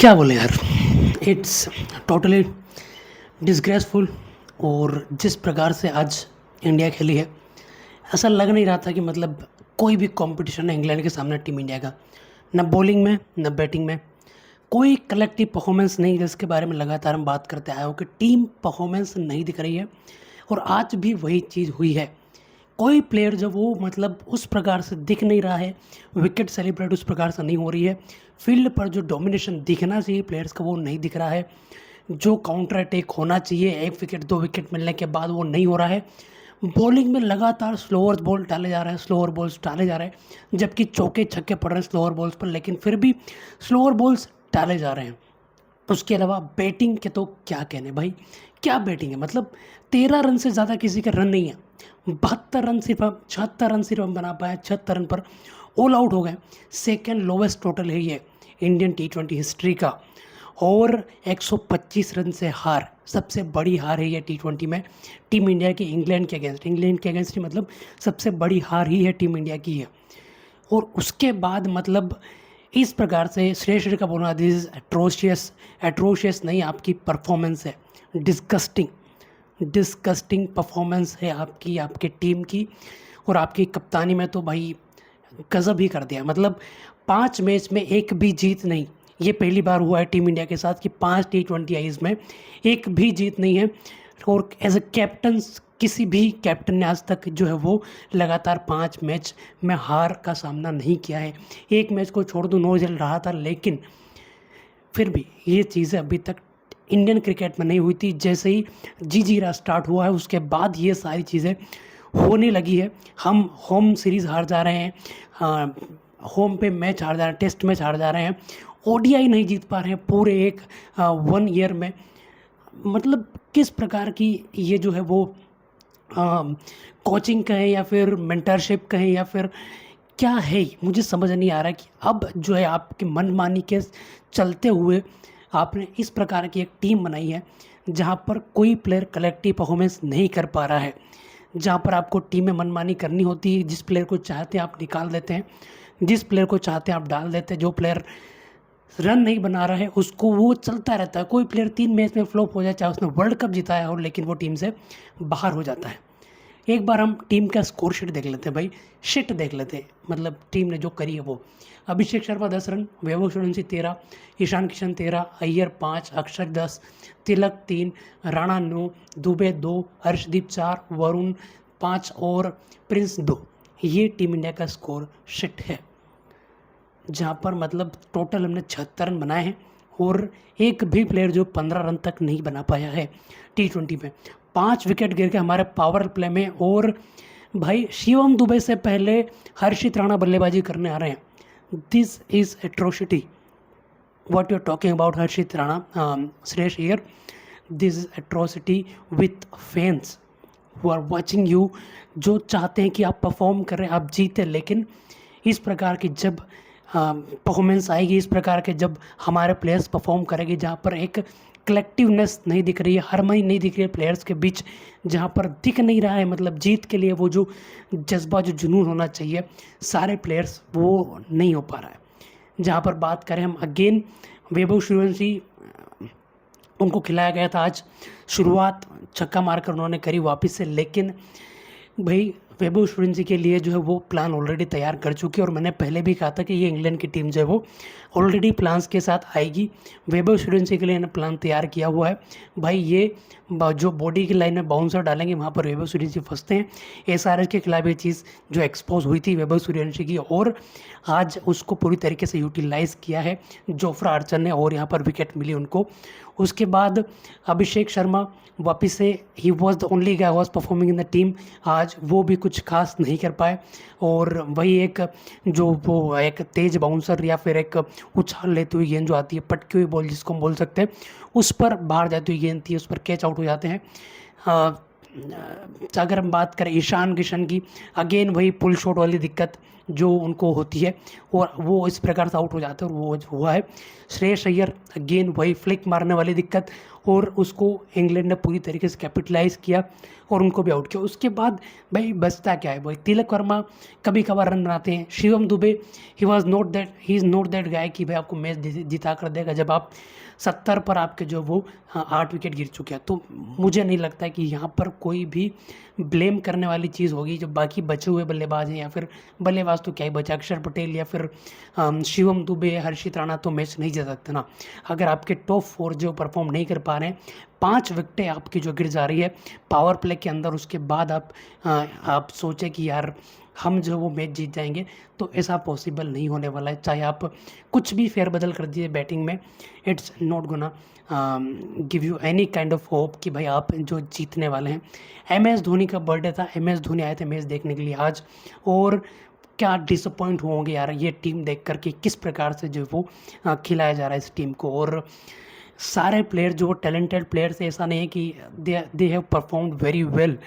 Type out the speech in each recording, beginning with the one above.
क्या बोले यार। It's totally disgraceful. और जिस प्रकार से आज इंडिया खेली है, ऐसा लग नहीं रहा था कि मतलब कोई भी कंपटीशन है इंग्लैंड के सामने टीम इंडिया का। न बॉलिंग में न बैटिंग में कोई कलेक्टिव परफॉर्मेंस नहीं, जिसके बारे में लगातार हम बात करते आए हो कि टीम परफॉर्मेंस नहीं दिख रही है। और आज भी वही चीज़ हुई है। कोई प्लेयर जब वो मतलब उस प्रकार से दिख नहीं रहा है, विकेट सेलिब्रेट उस प्रकार से नहीं हो रही है, फील्ड पर जो डोमिनेशन दिखना चाहिए प्लेयर्स का वो नहीं दिख रहा है, जो काउंटर अटैक होना चाहिए एक विकेट दो विकेट मिलने के बाद वो नहीं हो रहा है। बॉलिंग में लगातार स्लोअर बॉल डाले जा रहे हैं, स्लोअर बॉल्स डाले जा रहे हैं, जबकि चौके छक्के पड़ रहे हैं स्लोअर बॉल्स पर, लेकिन फिर भी स्लोअर बॉल्स डाले जा रहे हैं। उसके अलावा बैटिंग के तो क्या कहने भाई, क्या बैटिंग है। मतलब 13 रन से ज़्यादा किसी का रन नहीं है। 72 रन सिर्फ 76 रन सिर्फ हम बना पाए, 76 रन पर ऑल आउट हो गए। सेकेंड लोवेस्ट टोटल है ये इंडियन T20 हिस्ट्री का। और 125 रन से हार, सबसे बड़ी हार है ये T20 में टीम इंडिया की इंग्लैंड के अगेंस्ट। इंग्लैंड के अगेंस्ट ही मतलब सबसे बड़ी हार ही है टीम इंडिया की है। और उसके बाद मतलब इस प्रकार से श्रेयस अय्यर का बोलना दिस इज एट्रोशियस। एट्रोशियस नहीं, आपकी परफॉर्मेंस है डिस्गस्टिंग। डिस्गस्टिंग परफॉर्मेंस है आपकी, आपके टीम की। और आपकी कप्तानी में तो भाई गजब ही कर दिया। मतलब 5 मैच में एक भी जीत नहीं। ये पहली बार हुआ है टीम इंडिया के साथ कि 5 T20 आईज में एक भी जीत नहीं है। और एज ए कैप्टन किसी भी कैप्टन ने आज तक जो है वो लगातार 5 मैच में हार का सामना नहीं किया है। एक मैच को छोड़ दो, 9 चल रहा था, लेकिन फिर भी ये चीज़ें अभी तक इंडियन क्रिकेट में नहीं हुई थी। जैसे ही जीरा स्टार्ट हुआ है उसके बाद ये सारी चीज़ें होने लगी है। हम होम सीरीज़ हार जा रहे हैं, होम पे मैच हार जा रहे हैं, टेस्ट मैच हार जा रहे हैं, ओडीआई नहीं जीत पा रहे हैं पूरे एक 1 ईयर में। मतलब किस प्रकार की ये जो है वो कोचिंग कहें या फिर मेंटरशिप कहें या फिर क्या है, मुझे समझ नहीं आ रहा कि अब जो है आपके मनमानी के चलते हुए आपने इस प्रकार की एक टीम बनाई है जहाँ पर कोई प्लेयर कलेक्टिव परफॉर्मेंस नहीं कर पा रहा है, जहाँ पर आपको टीम में मनमानी करनी होती है। जिस प्लेयर को चाहते हैं आप निकाल देते हैं, जिस प्लेयर को चाहते हैं आप डाल देते हैं। जो प्लेयर रन नहीं बना रहा है उसको वो चलता रहता है। कोई प्लेयर 3 मैच में फ्लॉप हो जाए, चाहे उसने वर्ल्ड कप जिताया हो, लेकिन वो टीम से बाहर हो जाता है। एक बार हम टीम का स्कोर शीट देख लेते हैं भाई, शीट देख लेते हैं, मतलब टीम ने जो करी है वो। अभिषेक शर्मा 10 रन, वैभव सूर्यवंशी 13, ईशान किशन 13, अय्यर 5, अक्षर 10, तिलक 3, राणा 9, दुबे 2, हर्षदीप 4, वरुण 5 और प्रिंस 2। ये टीम इंडिया का स्कोर शीट है, जहाँ पर मतलब टोटल हमने 76 रन बनाए हैं। और एक भी प्लेयर जो 15 रन तक नहीं बना पाया है T20 में। 5 विकेट गिर के हमारे पावर प्ले में। और भाई शिवम दुबे से पहले हर्षित राणा बल्लेबाजी करने आ रहे हैं। This is atrocity what you are talking about Harshit Rana, Shreyas Iyer. This is atrocity with fans who are watching you, जो चाहते हैं कि आप परफॉर्म करें, आप जीते। लेकिन इस प्रकार की जब परफॉर्मेंस आएगी, इस प्रकार के जब हमारे प्लेयर्स परफॉर्म करेंगे, जहाँ पर एक कलेक्टिवनेस नहीं दिख रही है, हार्मनी नहीं दिख रही है प्लेयर्स के बीच, जहाँ पर दिख नहीं रहा है मतलब जीत के लिए वो जो जज्बा जो जुनून होना चाहिए सारे प्लेयर्स, वो नहीं हो पा रहा है। जहाँ पर बात करें हम अगेन, वैभव सूर्यवंशी उनको खिलाया गया था आज, शुरुआत छक्का मारकर उन्होंने करी वापस से। लेकिन भाई वैभव सूर्यवंशी के लिए जो है वो प्लान ऑलरेडी तैयार कर चुकी है। और मैंने पहले भी कहा था कि ये इंग्लैंड की टीम जो है वो ऑलरेडी प्लान्स के साथ आएगी। वैभव सूर्यवंशी के लिए इन्हें प्लान तैयार किया हुआ है भाई। ये जो बॉडी की लाइन में बाउंसर डालेंगे वहाँ पर वैभव सूर्यवंशी फंसते हैं। एसआरएच के खिलाफ ये चीज़ जो एक्सपोज हुई थी वैभव सूर्यवंशी की, और आज उसको पूरी तरीके से यूटिलाइज़ किया है जोफ्रा आर्चर ने, और यहाँ पर विकेट मिली उनको। उसके बाद अभिषेक शर्मा वापस से, he was the only guy was performing in the team. आज वो भी कुछ खास नहीं कर पाए। और वही एक जो वो एक तेज बाउंसर या फिर एक उछाल लेती हुई गेंद जो आती है, पटकी हुई बॉल जिसको हम बोल सकते हैं, उस पर बाहर जाती हुई गेंद थी, उस पर कैच आउट हो जाते हैं। अगर हम बात करें ईशान किशन की, अगेन वही पुल शॉट वाली दिक्कत जो उनको होती है और वो इस प्रकार से आउट हो जाते हैं, और वो हुआ है। श्रेयस अय्यर अगेन वही फ्लिक मारने वाली दिक्कत और उसको इंग्लैंड ने पूरी तरीके से कैपिटलाइज़ किया और उनको भी आउट किया। उसके बाद भाई बचता क्या है भाई, तिलक वर्मा कभी कभार रन बनाते हैं, Shivam Dubey he is not that guy कि भाई आपको मैच जिता कर देगा जब आप 70 पर आपके जो वो 8 विकेट गिर चुके हैं। तो मुझे नहीं लगता कि यहाँ पर कोई भी ब्लेम करने वाली चीज़ होगी। जो बाकी बचे हुए बल्लेबाज हैं या फिर बल्लेबाज तो क्या ही बचा, अक्षर पटेल या फिर शिवम दुबे, हर्षित राणा तो मैच नहीं जीत सकते ना। अगर आपके टॉप 4 जो परफॉर्म नहीं कर पा रहे हैं, 5 विकेटें आपकी जो गिर जा रही है पावर प्ले के अंदर, उसके बाद आप सोचें कि यार हम जो वो मैच जीत जाएंगे, तो ऐसा पॉसिबल नहीं होने वाला है। चाहे आप कुछ भी फेरबदल कर दीजिए बैटिंग में, it's not gonna give you any kind of hope कि भाई आप जो जीतने वाले हैं। MS धोनी का बर्थडे था, MS धोनी आए थे मैच देखने के लिए आज, और क्या डिसअपॉइंट होंगे यार ये टीम देख कर कि किस प्रकार से जो वो खिलाया जा रहा है इस टीम को। और सारे प्लेयर जो टैलेंटेड प्लेयर्स, ऐसा नहीं है कि they have performed very well.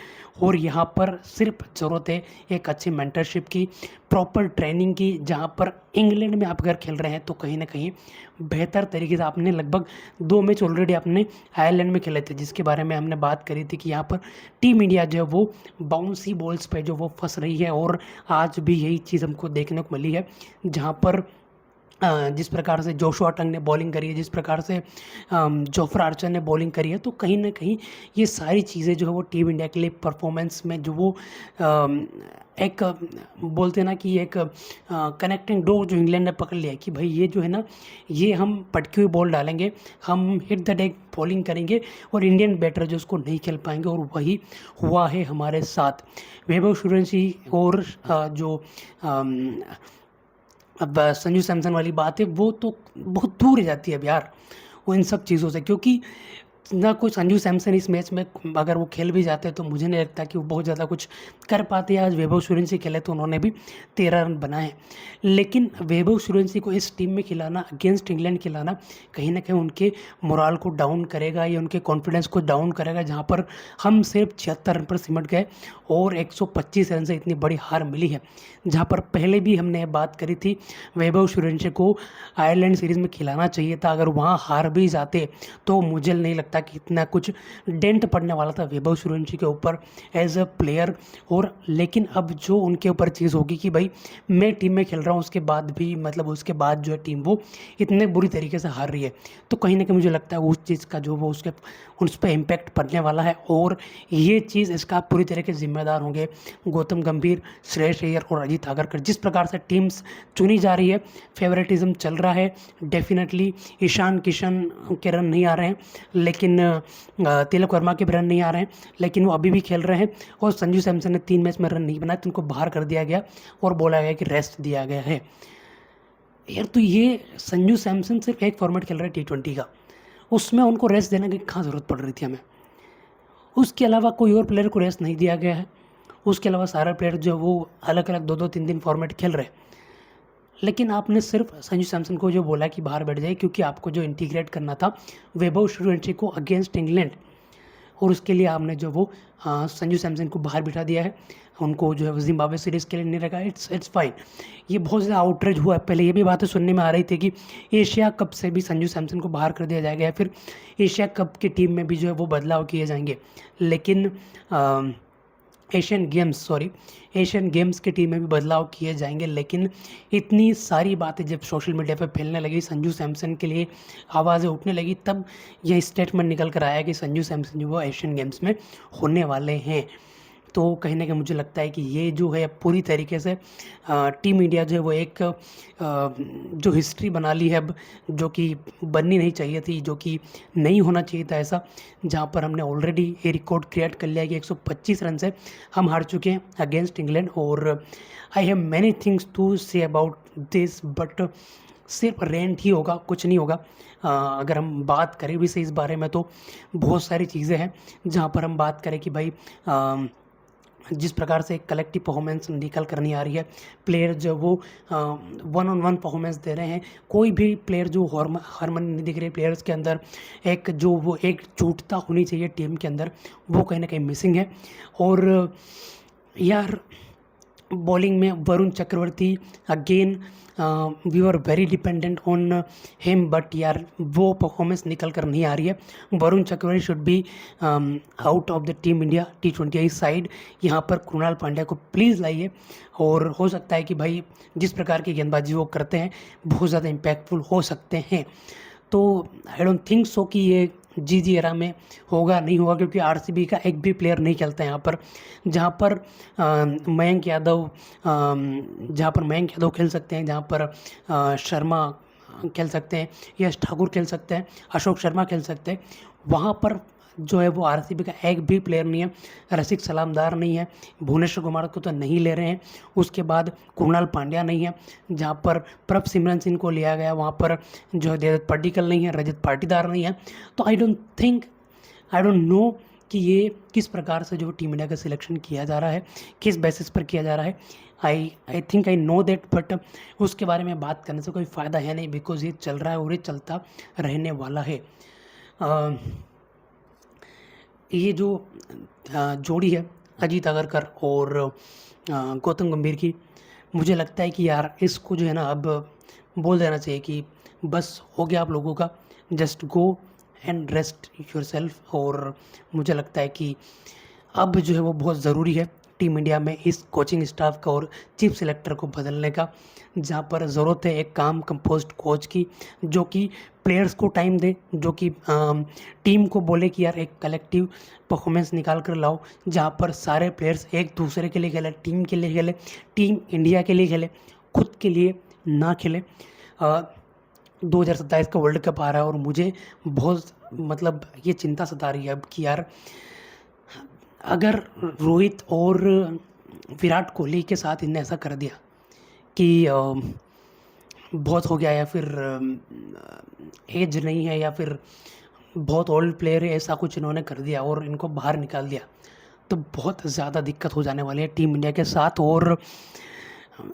और यहाँ पर सिर्फ ज़रूरत है एक अच्छी मेंटरशिप की, प्रॉपर ट्रेनिंग की। जहाँ पर इंग्लैंड में आप अगर खेल रहे हैं तो कहीं ना कहीं बेहतर तरीके से, आपने लगभग 2 मैच ऑलरेडी आपने आयरलैंड में खेले थे, जिसके बारे में हमने बात करी थी कि यहाँ पर टीम इंडिया जो है वो बाउंसी बॉल्स पे जो वो फंस रही है। और आज भी यही चीज़ हमको देखने को मिली है, जहाँ पर जिस प्रकार से जोशुआ टंग ने बॉलिंग करी है, जिस प्रकार से जोफ्रा आर्चर ने बॉलिंग करी है, तो कहीं ना कहीं ये सारी चीज़ें जो है वो टीम इंडिया के लिए परफॉर्मेंस में जो वो एक बोलते हैं ना कि एक कनेक्टिंग डोर जो इंग्लैंड ने पकड़ लिया है कि भाई ये जो है ना, ये हम पटकी हुई बॉल डालेंगे, हम हिट द डेक बॉलिंग करेंगे और इंडियन बैटर जो उसको नहीं खेल पाएंगे। और वही हुआ है हमारे साथ। वैभव सूर्यवंशी और जो अब संजू सैमसन वाली बात है, वो तो बहुत दूर रह जाती है अब यार वो इन सब चीज़ों से, क्योंकि ना कोई संजू सैमसन इस मैच में अगर वो खेल भी जाते तो मुझे नहीं लगता कि वो बहुत ज़्यादा कुछ कर पाते। आज वैभव सूर्यवंशी खेले तो उन्होंने भी 13 रन बनाए, लेकिन वैभव सूर्यवंशी को इस टीम में खिलाना, अगेंस्ट इंग्लैंड खिलाना, कहीं ना कहीं उनके मोराल को डाउन करेगा या उनके कॉन्फिडेंस को डाउन करेगा। जहाँ पर हम सिर्फ 76 रन पर सिमट गए और 125 रन से इतनी बड़ी हार मिली है। जहाँ पर पहले भी हमने बात करी थी, वैभव सूर्यवंशी को आयरलैंड सीरीज़ में खिलाना चाहिए था। अगर वहाँ हार भी जाते तो मुझे नहीं लगता कि इतना कुछ डेंट पड़ने वाला था वैभव सूर्यवंशी के ऊपर एज अ प्लेयर। और लेकिन अब जो उनके ऊपर चीज़ होगी कि भाई मैं टीम में खेल रहा हूँ, उसके बाद भी मतलब उसके बाद जो है टीम वो इतने बुरी तरीके से हार रही है, तो कहीं ना कहीं मुझे लगता है उस चीज़ का जो वो उस पर इम्पैक्ट पड़ने वाला है। और ये चीज़ इसका पूरी तरीके से जिम्मेदार होंगे गौतम गंभीर, श्रेयस अय्यर और अजीत आगरकर। जिस प्रकार से टीम्स चुनी जा रही है, फेवरेटिज्म चल रहा है, डेफिनेटली ईशान किशन के रन नहीं आ रहे हैं, लेकिन तिलक वर्मा के भी रन नहीं आ रहे हैं, लेकिन वो अभी भी खेल रहे हैं। और संजू सैमसन ने 3 मैच में रन नहीं बनाए तो उनको बाहर कर दिया गया और बोला गया कि रेस्ट दिया गया है। यार तो ये संजू सैमसन सिर्फ एक फॉर्मेट खेल रहा है T20 का, उसमें उनको रेस्ट देने की कहाँ ज़रूरत पड़ रही थी हमें। उसके अलावा कोई और प्लेयर को रेस्ट नहीं दिया गया है। उसके अलावा सारे प्लेयर जो वो अलग अलग 2-2 3-3 फॉर्मेट खेल रहे हैं, लेकिन आपने सिर्फ संजू सैमसन को जो बोला कि बाहर बैठ जाए, क्योंकि आपको जो इंटीग्रेट करना था वैभव सूर्यवंशी को अगेंस्ट इंग्लैंड, और उसके लिए आपने जो वो संजू सैमसन को बाहर बिठा दिया है। उनको जो है जिम्बाब्वे सीरीज़ के लिए नहीं रखा। It's fine. ये बहुत ज़्यादा आउटरीच हुआ है। पहले ये भी बातें सुनने में आ रही थी कि एशिया कप से भी संजू सैमसन को बाहर कर दिया जाएगा या फिर एशिया कप की टीम में भी जो है वो बदलाव किए जाएंगे, लेकिन एशियन गेम्स की टीम में भी बदलाव किए जाएंगे। लेकिन इतनी सारी बातें जब सोशल मीडिया पर फैलने लगी, संजू सैमसन के लिए आवाज़ें उठने लगी, तब यह स्टेटमेंट निकल कर आया कि संजू सैमसन जो वो एशियन गेम्स में होने वाले हैं। तो कहीं ना कहीं मुझे लगता है कि ये जो है पूरी तरीके से टीम इंडिया जो है वो एक जो हिस्ट्री बना ली है अब, जो कि बननी नहीं चाहिए थी, जो कि नहीं होना चाहिए था ऐसा, जहाँ पर हमने ऑलरेडी ये रिकॉर्ड क्रिएट कर लिया है कि 125 रन से हम हार चुके हैं अगेंस्ट इंग्लैंड। और I have many things to say about this, but सिर्फ रेंट ही होगा, कुछ नहीं होगा। अगर हम बात करें भी से इस बारे में तो बहुत सारी चीज़ें हैं जहाँ पर हम बात करें कि भाई जिस प्रकार से कलेक्टिव परफॉर्मेंस निकल कर नहीं आ रही है, प्लेयर जो वो 1-on-1 परफॉर्मेंस दे रहे हैं, कोई भी प्लेयर जो हारमोन नहीं दिख रही प्लेयर्स के अंदर, एक जो वो एक जुटता होनी चाहिए टीम के अंदर, वो कहीं ना कहीं मिसिंग है। और यार बॉलिंग में Varun Chakravarthy again, we were very dependent on him, but यार वो परफॉर्मेंस निकल कर नहीं आ रही है। Varun Chakravarthy should be out of the team India T20 side. यहाँ पर कृणाल पांड्या को प्लीज़ लाइए, और हो सकता है कि भाई जिस प्रकार की गेंदबाजी वो करते हैं बहुत ज़्यादा इम्पैक्टफुल हो सकते हैं। तो आई डोंट थिंक सो कि ये जी एरा में होगा, नहीं होगा, क्योंकि आरसीबी का एक भी प्लेयर नहीं खेलता है यहाँ पर। जहाँ पर मयंक यादव जहाँ पर मयंक यादव खेल सकते हैं, जहाँ पर शर्मा खेल सकते हैं, यश ठाकुर खेल सकते हैं, अशोक शर्मा खेल सकते हैं, वहाँ पर जो है वो आरसीबी का एक भी प्लेयर नहीं है। रसिक सलामदार नहीं है, भुवनेश्वर कुमार को तो नहीं ले रहे हैं, उसके बाद कृणाल पांड्या नहीं है। जहाँ पर प्रभ सिमरन सिंह को लिया गया वहाँ पर जो है देवदत्त पड्डीकल नहीं है, रजत पाटीदार नहीं है। तो आई डोंट नो कि ये किस प्रकार से जो टीम इंडिया का सिलेक्शन किया जा रहा है, किस बेसिस पर किया जा रहा है। I think I know that, but उसके बारे में बात करने से कोई फ़ायदा है नहीं, बिकॉज ये चल रहा है और ये चलता रहने वाला है। ये जो जोड़ी है अजीत अगरकर और गौतम गंभीर की, मुझे लगता है कि यार इसको जो है ना अब बोल देना चाहिए कि बस हो गया आप लोगों का, just go and rest yourself. और मुझे लगता है कि अब जो है वो बहुत ज़रूरी है टीम इंडिया में इस कोचिंग स्टाफ का और चीफ सेलेक्टर को बदलने का, जहाँ पर ज़रूरत है एक काम कंपोस्ट कोच की, जो कि प्लेयर्स को टाइम दे, जो कि टीम को बोले कि यार एक कलेक्टिव परफॉर्मेंस निकाल कर लाओ, जहाँ पर सारे प्लेयर्स एक दूसरे के लिए खेले, टीम के लिए खेले, टीम इंडिया के लिए खेले, खुद के लिए ना खेले। 2027 का वर्ल्ड कप आ रहा है और मुझे बहुत मतलब ये चिंता सता रही है अब कि यार अगर रोहित और विराट कोहली के साथ इनने ऐसा कर दिया कि बहुत हो गया, या फिर एज नहीं है, या फिर बहुत ओल्ड प्लेयर है, ऐसा कुछ इन्होंने कर दिया और इनको बाहर निकाल दिया, तो बहुत ज़्यादा दिक्कत हो जाने वाली है टीम इंडिया के साथ। और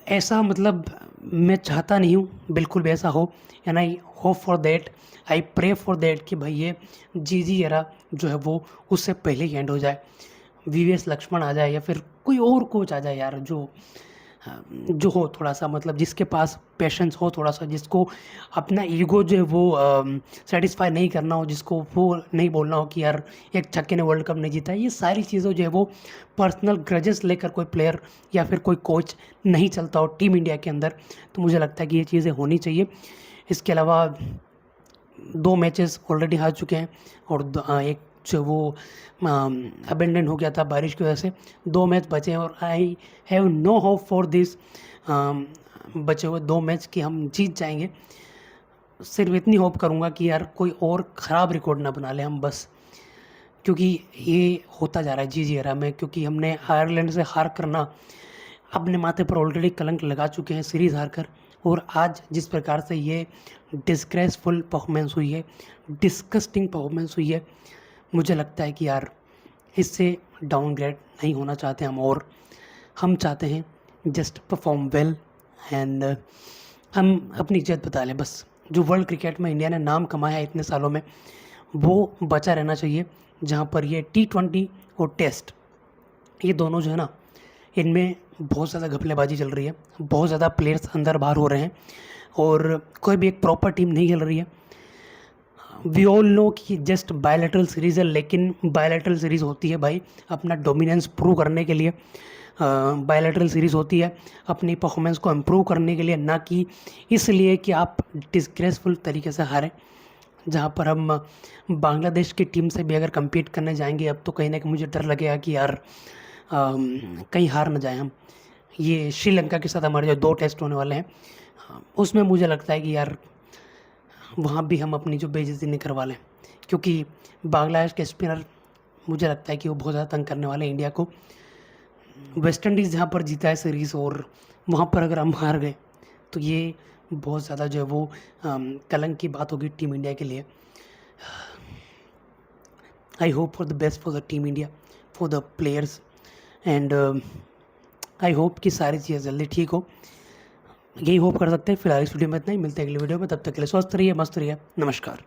ऐसा मतलब मैं चाहता नहीं हूँ बिल्कुल भी ऐसा हो, and I hope for that, I pray for that कि भाई ये जी एरा जो है वो उससे पहले ही एंड हो जाए, वीवीएस लक्ष्मण आ जाए या फिर कोई और कोच आ जाए यार, जो हो थोड़ा सा मतलब जिसके पास पेशेंस हो थोड़ा सा, जिसको अपना ईगो जो है वो सेटिस्फाई नहीं करना हो, जिसको वो नहीं बोलना हो कि यार एक छक्के ने वर्ल्ड कप नहीं जीता। ये सारी चीज़ें जो है वो पर्सनल ग्रजेस लेकर कोई प्लेयर या फिर कोई कोच नहीं चलता हो टीम इंडिया के अंदर। तो मुझे लगता है कि ये चीज़ें होनी चाहिए। इसके अलावा 2 मैचेस ऑलरेडी हार चुके हैं और एक जो वो अबेंडन हो गया था बारिश की वजह से। 2 मैच बचे हैं और I have no hope for this बचे हुए 2 मैच कि हम जीत जाएंगे। सिर्फ इतनी होप करूँगा कि यार कोई और ख़राब रिकॉर्ड ना बना ले हम बस, क्योंकि ये होता जा रहा है जी एरा में, क्योंकि हमने आयरलैंड से हार करना अपने माथे पर ऑलरेडी कलंक लगा चुके हैं सीरीज़ हार कर, और आज जिस प्रकार से ये डिस्ग्रेसफुल परफॉर्मेंस हुई है, डिस्गस्टिंग परफॉर्मेंस हुई है, मुझे लगता है कि यार इससे डाउनग्रेड नहीं होना चाहते हम, और हम चाहते हैं जस्ट परफॉर्म वेल एंड हम अपनी इज्जत बता लें बस। जो वर्ल्ड क्रिकेट में इंडिया ने नाम कमाया है इतने सालों में वो बचा रहना चाहिए, जहाँ पर ये T20 और टेस्ट ये दोनों जो है ना, इनमें बहुत ज़्यादा घपलेबाजी चल रही है, बहुत ज़्यादा प्लेयर्स अंदर बाहर हो रहे हैं और कोई भी एक प्रॉपर टीम नहीं खेल रही है। वी ऑल नो कि जस्ट बायलैटरल सीरीज़ है, लेकिन बायलैटरल सीरीज़ होती है भाई अपना डोमिनेंस प्रूव करने के लिए। बायलैटरल सीरीज़ होती है अपनी परफॉर्मेंस को इम्प्रूव करने के लिए, ना कि इसलिए कि आप डिस्ग्रेसफुल तरीके से हारें। जहाँ पर हम बांग्लादेश की टीम से भी अगर कम्पीट करने जाएंगे अब, तो कहीं ना कहीं मुझे डर लगेगा कि यार कहीं हार ना जाए हम। ये श्रीलंका के साथ हमारे जो 2 टेस्ट होने वाले हैं उसमें मुझे लगता है कि यार वहाँ भी हम अपनी जो बेइज्जती नहीं करवा लें, क्योंकि बांग्लादेश के स्पिनर मुझे लगता है कि वो बहुत ज़्यादा तंग करने वाले हैं इंडिया को। वेस्ट इंडीज़ जहाँ पर जीता है सीरीज़ और वहाँ पर अगर हम हार गए तो ये बहुत ज़्यादा जो है वो कलंक की बात होगी टीम इंडिया के लिए। आई hope for the best for the team India, for the players, and I hope कि सारी चीज़ें जल्दी ठीक हो। यही होप कर सकते हैं। फिलहाल इस वीडियो में इतना ही, मिलते हैं अगले वीडियो में, तब तक के लिए स्वस्थ रहिए, मस्त रहिए, नमस्कार।